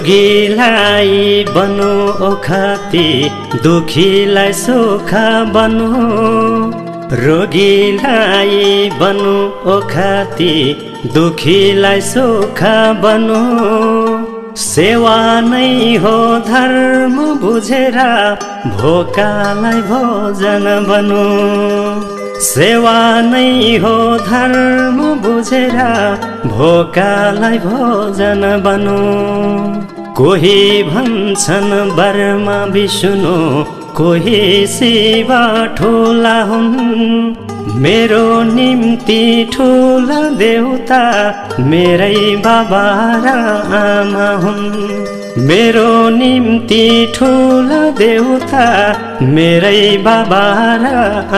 रोगीलाई बनो ओखती दुखीलाई सुख बनो रोगीलाई बनो ओखती दुखीलाई सुख बनो सेवा नै हो धर्म बुझेर भोकालाई भोजन बनो सेवा नै हो धर्म बुझेर भोकालाई भोजन बनो कोही भन्छन् बर्मा विष्णु कोही शिव ठुला हुन् मेरो निम्ति ठुला देउता मेरै बाबा र आमा हुन् मेरो निम्ति ठुला देउता मेरै बाबा र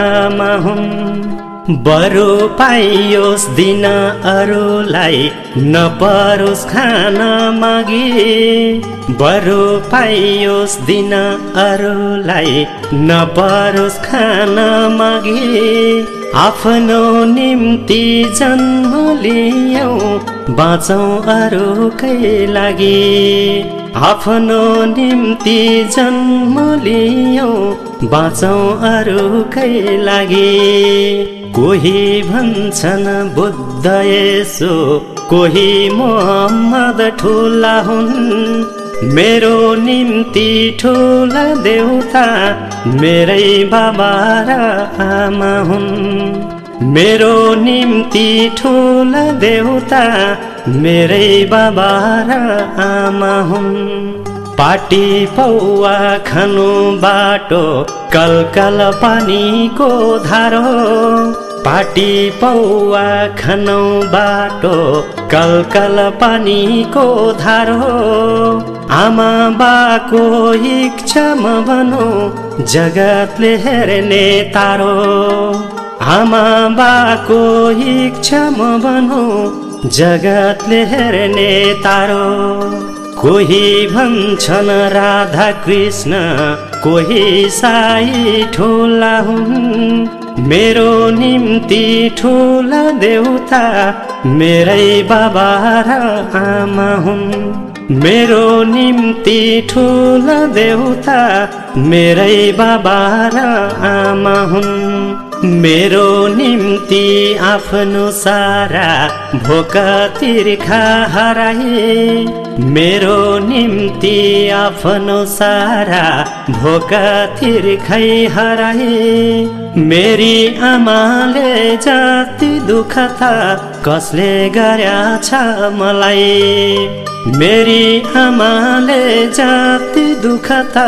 आमा हुन् बरु पाइयोस् दिन अरूलाई नपरोस् खान मागी बरु पाइयोस् दिन अरूलाई नपरोस् खान मागी आफ्नो निम्ति जन्म लियौ बाँचौँ अरूकै लागि आफ्नो निम्ति जन्म लियौ बाँचौँ अरूकै लागि कोही भन्छन् बुद्ध येशू कोही मोहम्मद ठुला हुन् मेरो निम्ति ठुला देउता मेरै बाबा र आमा हुन् मेरो निम्ति ठुला देउता मेरै बाबा र आमा हुन् पाटी पौवा खानु बाटो कलकल पानीको धारो पाटी पौवा खानु बाटो कलकल पानीको धारो आमा बाको इच्छामा बनो जगतले हेर्ने तारो आमा बाको इच्छामा बनो जगतले हेर्ने तारो कोही भन्छन् राधा कृष्ण कोही साई ठुला हुन् मेरो निम्ति ठुला देउता मेरै बाबा र आमा हुन् मेरो निम्ति ठुला देउता मेरै बाबा र आमा हुन् मेरो निम्ति आफ्नो सारा भोक तिर्खा हराए मेरो निम्ति आफ्नो सारा भोक तिर्खै हराए मेरी आमाले जति दुःख त कसले गर्याछ मलाई मेरी आमाले जति दुःख त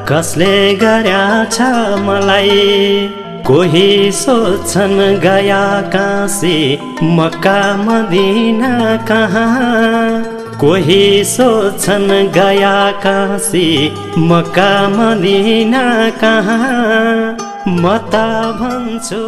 कसले गर्याछ मलाई कोही सोच्छन् गया काशी मक्का मदिना कहाँ कोही सोच्छन् गया काशी मक्का मदिना कहाँ म त भन्छु